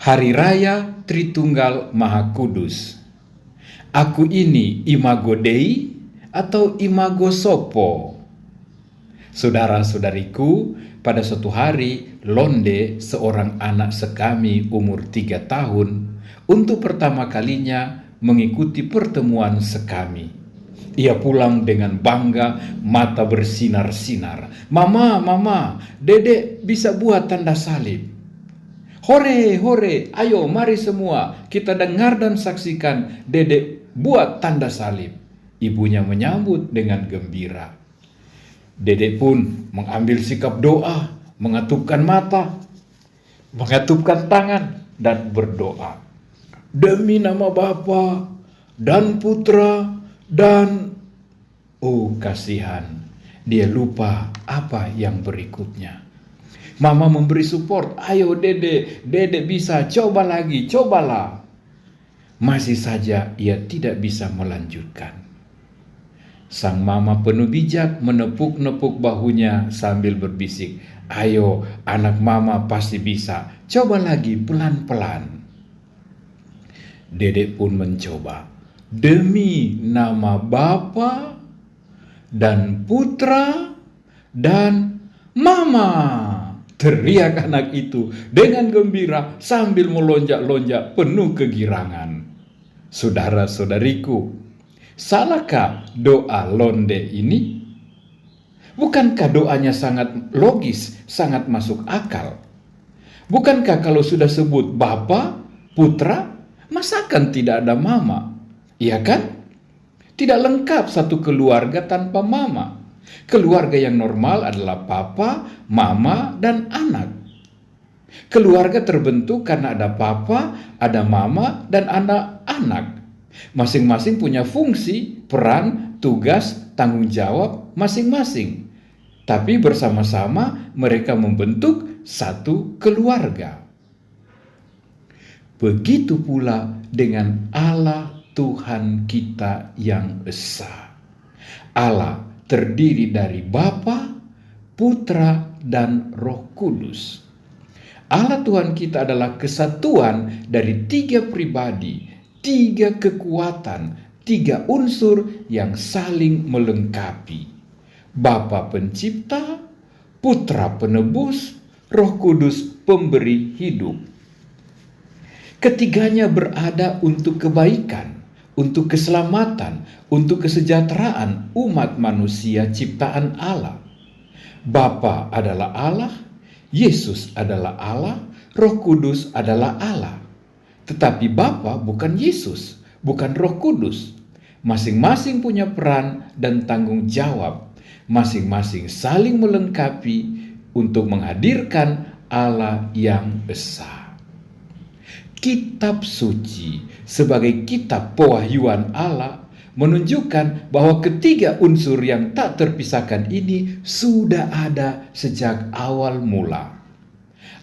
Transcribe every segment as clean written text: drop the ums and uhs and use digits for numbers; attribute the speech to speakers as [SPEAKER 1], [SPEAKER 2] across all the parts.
[SPEAKER 1] Hari Raya Tritunggal Maha Kudus. Aku ini imago Dei atau imago Sopo? Saudara-saudariku, pada suatu hari Londe, seorang anak sekami umur 3 tahun, untuk pertama kalinya mengikuti pertemuan sekami. Ia pulang dengan bangga, mata bersinar-sinar. Mama, Dedek bisa buat tanda salib. Hore, ayo mari semua kita dengar dan saksikan Dedek buat tanda salib. Ibunya menyambut dengan gembira. Dedek pun mengambil sikap doa, mengatupkan mata, mengatupkan tangan dan berdoa. Demi nama Bapa dan Putra dan... Oh kasihan, dia lupa apa yang berikutnya. Mama memberi support, ayo Dedek bisa, coba lagi, cobalah. Masih saja ia tidak bisa melanjutkan. Sang mama penuh bijak menepuk-nepuk bahunya sambil berbisik, ayo anak mama pasti bisa, coba lagi pelan-pelan. Dedek pun mencoba, demi nama Bapa dan Putra dan Mama. Teriak anak itu dengan gembira sambil melonjak-lonjak penuh kegirangan. Saudara-saudariku, salahkah doa Londe ini? Bukankah doanya sangat logis, sangat masuk akal? Bukankah kalau sudah sebut Bapa, Putra, masakan tidak ada Mama? Iya kan? Tidak lengkap satu keluarga tanpa Mama. Keluarga yang normal adalah papa, mama, dan anak. Keluarga terbentuk karena ada papa, ada mama, dan anak-anak. Masing-masing punya fungsi, peran, tugas, tanggung jawab masing-masing. Tapi bersama-sama mereka membentuk satu keluarga. Begitu pula dengan Allah Tuhan kita yang esa. Allah terdiri dari Bapa, Putra, dan Roh Kudus. Allah Tuhan kita adalah kesatuan dari 3 pribadi, 3 kekuatan, 3 unsur yang saling melengkapi. Bapa pencipta, Putra penebus, Roh Kudus pemberi hidup. Ketiganya berada untuk kebaikan, untuk keselamatan, untuk kesejahteraan umat manusia ciptaan Allah. Bapa adalah Allah, Yesus adalah Allah, Roh Kudus adalah Allah. Tetapi Bapa bukan Yesus, bukan Roh Kudus. Masing-masing punya peran dan tanggung jawab. Masing-masing saling melengkapi untuk menghadirkan Allah yang esa. Kitab suci sebagai kitab pewahyuan Allah menunjukkan bahwa ketiga unsur yang tak terpisahkan ini sudah ada sejak awal mula.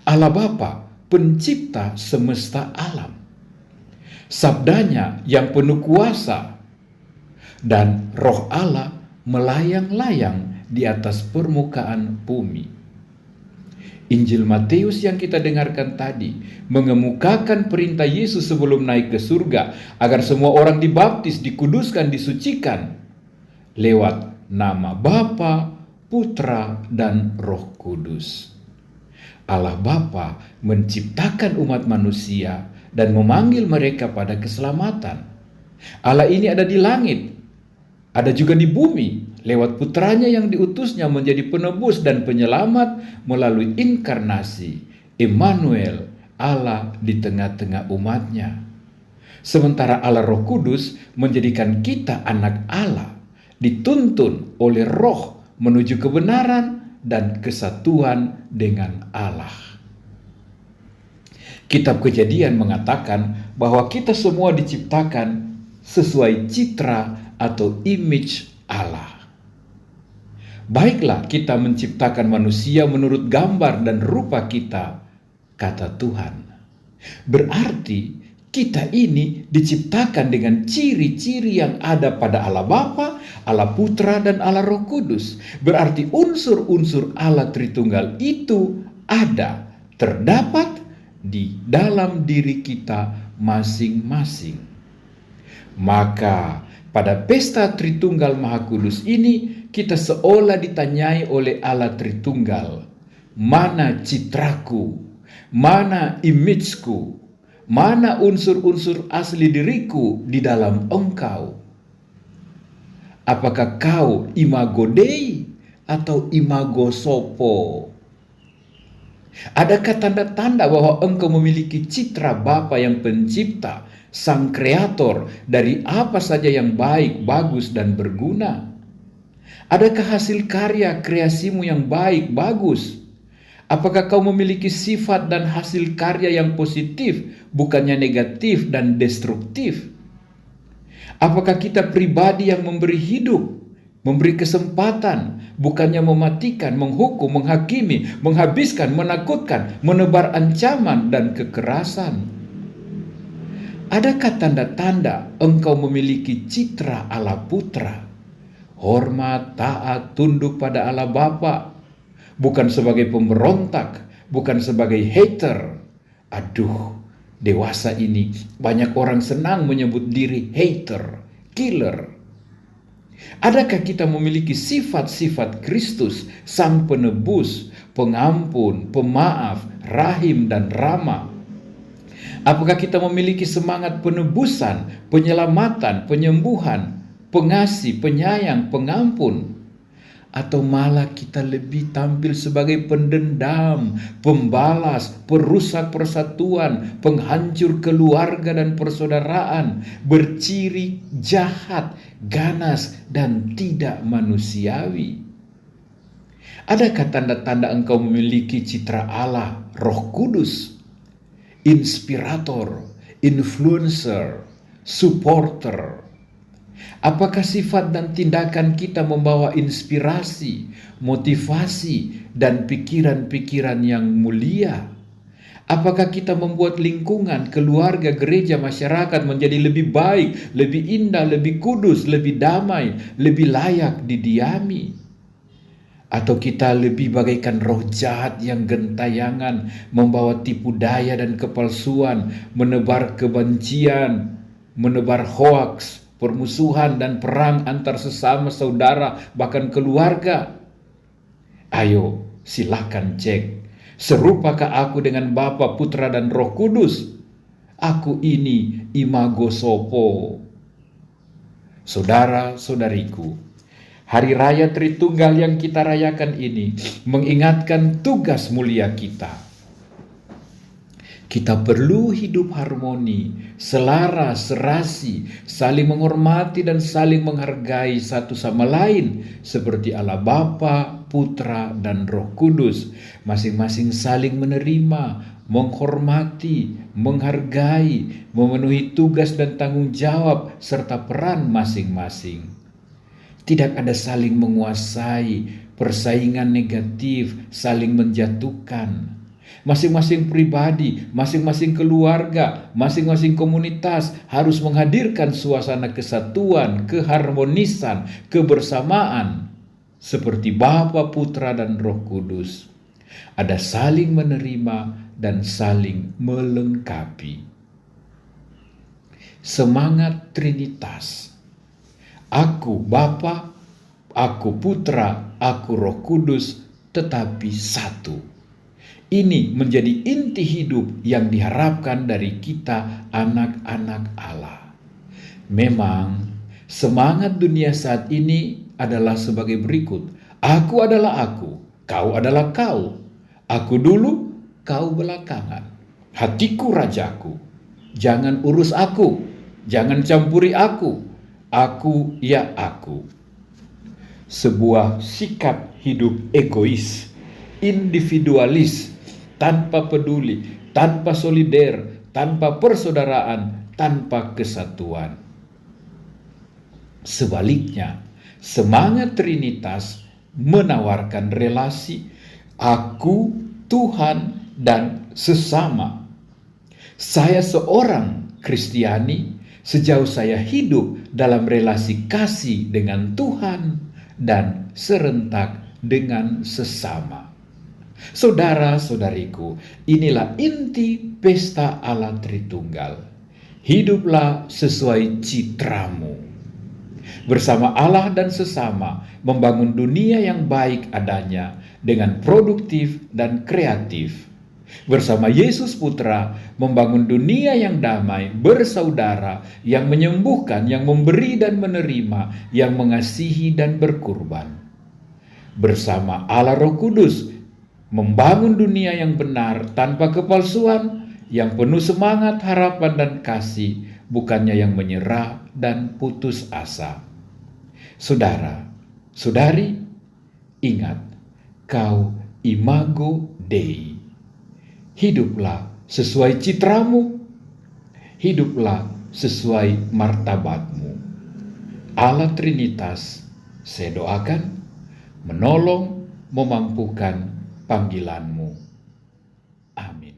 [SPEAKER 1] Allah Bapa pencipta semesta alam. Sabdanya yang penuh kuasa dan Roh Allah melayang-layang di atas permukaan bumi. Injil Matius yang kita dengarkan tadi mengemukakan perintah Yesus sebelum naik ke surga agar semua orang dibaptis, dikuduskan, disucikan lewat nama Bapa, Putra, dan Roh Kudus. Allah Bapa menciptakan umat manusia dan memanggil mereka pada keselamatan. Allah ini ada di langit, ada juga di bumi, lewat putranya yang diutusnya menjadi penebus dan penyelamat melalui inkarnasi, Immanuel, Allah di tengah-tengah umatnya. Sementara Allah Roh Kudus menjadikan kita anak Allah, dituntun oleh Roh menuju kebenaran dan kesatuan dengan Allah. Kitab Kejadian mengatakan bahwa kita semua diciptakan sesuai citra atau image Allah. Baiklah kita menciptakan manusia menurut gambar dan rupa kita, kata Tuhan. Berarti kita ini diciptakan dengan ciri-ciri yang ada pada Allah Bapa, Allah Putra, dan Allah Roh Kudus. Berarti unsur-unsur Allah Tritunggal itu ada, terdapat, di dalam diri kita masing-masing. Maka pada pesta Tritunggal Maha Kudus ini kita seolah ditanyai oleh Allah Tritunggal, mana citraku, mana imageku, mana unsur-unsur asli diriku di dalam engkau? Apakah kau imago Dei atau imago sopo? Adakah tanda-tanda bahwa engkau memiliki citra Bapa yang pencipta, Sang Kreator dari apa saja yang baik, bagus, dan berguna? Adakah hasil karya kreasimu yang baik, bagus? Apakah kau memiliki sifat dan hasil karya yang positif, bukannya negatif dan destruktif? Apakah kita pribadi yang memberi hidup, memberi kesempatan, bukannya mematikan, menghukum, menghakimi, menghabiskan, menakutkan, menebar ancaman dan kekerasan? Adakah tanda-tanda engkau memiliki citra Allah Putra? Hormat, taat, tunduk pada Allah Bapa, bukan sebagai pemberontak, bukan sebagai hater. Aduh, dewasa ini banyak orang senang menyebut diri hater, killer. Adakah kita memiliki sifat-sifat Kristus, Sang Penebus, pengampun, pemaaf, rahim, dan ramah? Apakah kita memiliki semangat penebusan, penyelamatan, penyembuhan, pengasih, penyayang, pengampun? Atau malah kita lebih tampil sebagai pendendam, pembalas, perusak persatuan, penghancur keluarga dan persaudaraan, berciri jahat, ganas, dan tidak manusiawi? Adakah tanda-tanda engkau memiliki citra Allah, Roh Kudus, inspirator, influencer, supporter? Apakah sifat dan tindakan kita membawa inspirasi, motivasi, dan pikiran-pikiran yang mulia? Apakah kita membuat lingkungan, keluarga, gereja, masyarakat menjadi lebih baik, lebih indah, lebih kudus, lebih damai, lebih layak didiami? Atau kita lebih bagaikan roh jahat yang gentayangan, membawa tipu daya dan kepalsuan, menebar kebencian, menebar hoaks, permusuhan dan perang antar sesama saudara, bahkan keluarga? Ayo, silakan cek. Serupakah aku dengan Bapa, Putra, dan Roh Kudus? Aku ini imago sopo? Saudara-saudariku, Hari Raya Tritunggal yang kita rayakan ini mengingatkan tugas mulia kita. Kita perlu hidup harmoni, selaras, serasi, saling menghormati dan saling menghargai satu sama lain seperti Allah Bapa, Putra, dan Roh Kudus. Masing-masing saling menerima, menghormati, menghargai, memenuhi tugas dan tanggung jawab serta peran masing-masing. Tidak ada saling menguasai, persaingan negatif, saling menjatuhkan. Masing-masing pribadi, masing-masing keluarga, masing-masing komunitas harus menghadirkan suasana kesatuan, keharmonisan, kebersamaan seperti Bapa, Putra, dan Roh Kudus. Ada saling menerima dan saling melengkapi. Semangat Trinitas. Aku Bapa, aku Putra, aku Roh Kudus, tetapi satu. Ini menjadi inti hidup yang diharapkan dari kita anak-anak Allah. Memang semangat dunia saat ini adalah sebagai berikut. Aku adalah aku, kau adalah kau. Aku dulu, kau belakangan. Hatiku rajaku. Jangan urus aku, jangan campuri aku. Aku ya aku. Sebuah sikap hidup egois, individualis, tanpa peduli, tanpa solider, tanpa persaudaraan, tanpa kesatuan. Sebaliknya, semangat Trinitas menawarkan relasi aku, Tuhan, dan sesama. Saya seorang Kristiani sejauh saya hidup dalam relasi kasih dengan Tuhan dan serentak dengan sesama. Saudara-saudariku, inilah inti pesta Allah Tritunggal. Hiduplah sesuai citramu. Bersama Allah dan sesama, membangun dunia yang baik adanya dengan produktif dan kreatif. Bersama Yesus Putra, membangun dunia yang damai, bersaudara, yang menyembuhkan, yang memberi dan menerima, yang mengasihi dan berkurban. Bersama Allah Roh Kudus, membangun dunia yang benar tanpa kepalsuan, yang penuh semangat, harapan, dan kasih, bukannya yang menyerah dan putus asa. Saudara, saudari, ingat, kau imago Dei. Hiduplah sesuai citramu, hiduplah sesuai martabatmu. Allah Trinitas, saya doakan, menolong, memampukan panggilanmu. Amin.